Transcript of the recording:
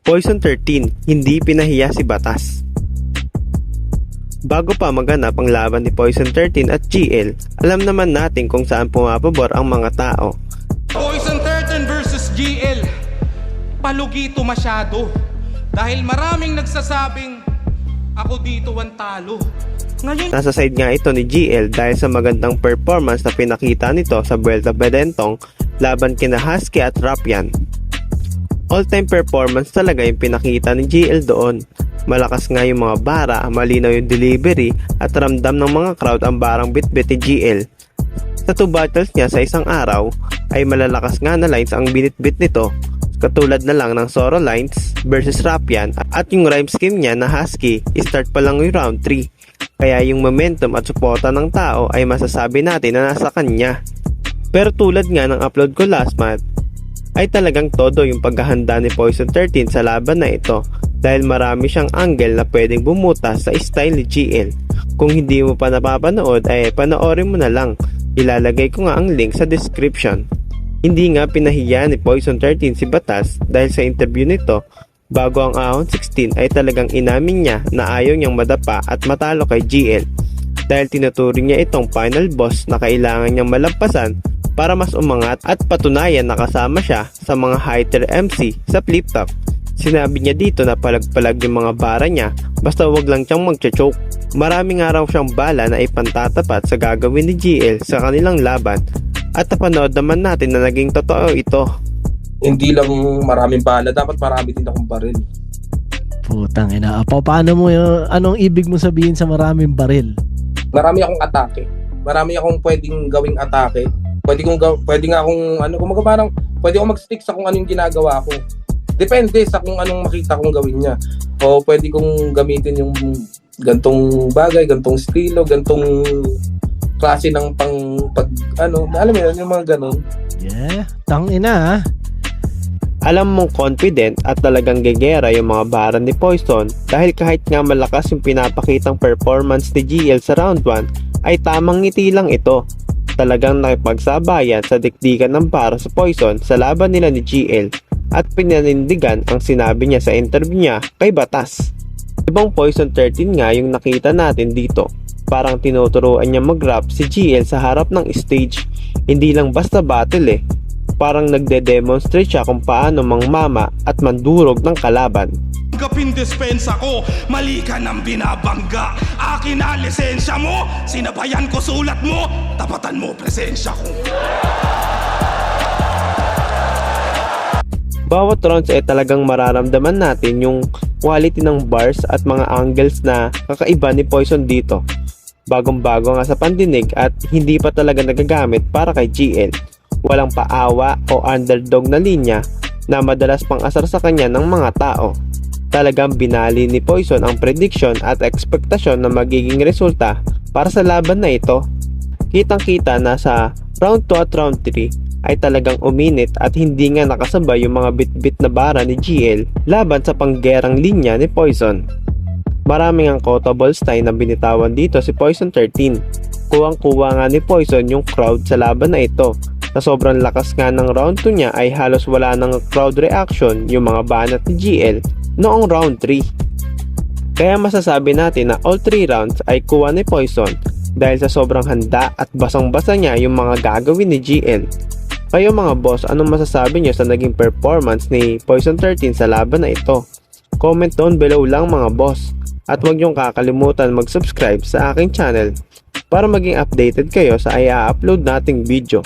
Poison 13, hindi pinahiya si Batas. Bago pa maganap ang laban ni Poison 13 at GL, alam naman natin kung saan pumapabor ang mga tao. Poison 13 versus GL, palugito masyado. Dahil maraming nagsasabing, ako dito ang talo. Ngayon, Nasa side nga ito ni GL dahil sa magandang performance na pinakita nito sa Vuelta Bedentong laban kina Husky at Rapian. All-time performance talaga yung pinakita ni GL doon. Malakas nga yung mga bara, malinaw yung delivery at ramdam ng mga crowd ang barang bitbit ni GL. Sa 2 battles niya sa isang araw ay malalakas nga na lines ang binitbit nito, katulad na lang ng Soro lines versus Rapian at yung rhyme scheme niya na Husky start pa lang yung round 3. Kaya yung momentum at suporta ng tao ay masasabi natin na nasa kanya. Pero tulad nga ng upload ko last month, ay talagang todo yung paghahanda ni Poison 13 sa laban na ito dahil marami siyang angle na pwedeng bumutas sa style ni GL. Kung hindi mo pa napapanood ay panoorin mo na lang, ilalagay ko nga ang link sa description. Hindi nga pinahiya ni Poison 13 si Batas dahil sa interview nito bago ang ahon 16 ay talagang inamin niya na ayaw niyang madapa at matalo kay GL dahil tinuturing niya itong final boss na kailangan niyang malampasan para mas umangat at patunayan na kasama siya sa mga high-tier MC sa flip top. Sinabi niya dito na palag-palag yung mga bara niya basta wag lang siyang magcha-choke. Maraming araw siyang bala na ipantatapat sa gagawin ni GL sa kanilang laban at napanood naman natin na naging totoo ito. Hindi lang maraming bala, dapat marami din akong baril. Putang ina. Paano mo yun? Anong ibig mo sabihin sa maraming baril? Marami akong atake. Marami akong pwedeng gawing atake. Pwede nga akong parang pwede akong mag-stick sa kung anong ginagawa ko. Depende sa kung anong makita kong gawin niya. O pwede kong gamitin yung gantong bagay, gantong estilo, gantong klase ng alam mo yun, yung mga ganon. Yeah, tang ina ha. Alam mong confident at talagang gegera yung mga bara ni Poison dahil kahit nga malakas yung pinapakitang performance ni GL sa round 1 ay tamang ngiti lang ito. Talagang nakipagsabayan sa dikdikan ng bara sa Poison sa laban nila ni GL at pinanindigan ang sinabi niya sa interview niya kay Batas. Ibang Poison 13 nga yung nakita natin dito. Parang tinuturuan niya mag-rap si GL sa harap ng stage. Hindi lang basta battle Parang nagde-demonstrate siya kung paano mangmama at mandurog ng kalaban. tanggapin dispensa ko, mali ka ng binabangga. Akin na lisensya mo, sinabayan ko sulat mo, tapatan mo presensya ko. Bawat rounds ay talagang mararamdaman natin yung quality ng bars at mga angles na kakaiba ni Poison dito. Bagong-bago nga sa pandinig at hindi pa talaga nagagamit para kay GL. Walang paawa o underdog na linya na madalas pang asar sa kanya ng mga tao. Talagang binali ni Poison ang prediction at ekspektasyon na magiging resulta para sa laban na ito. Kitang-kita na sa round 2 at round 3 ay talagang uminit at hindi nga nakasabay yung mga bit-bit na bara ni GL laban sa panggerang linya ni Poison. Maraming ang quotable style na binitawan dito si Poison 13. Kuwang-kuwa nga ni Poison yung crowd sa laban na ito. Na sobrang lakas nga ng round 2 niya ay halos wala ng crowd reaction yung mga banat ni GL noong round 3. Kaya masasabi natin na all 3 rounds ay kuha ni Poison dahil sa sobrang handa at basang-basa niya yung mga gagawin ni GL. Kayo mga boss, anong masasabi niyo sa naging performance ni Poison 13 sa laban na ito? Comment down below lang mga boss. At huwag niyong kakalimutan mag-subscribe sa aking channel para maging updated kayo sa i-upload nating video.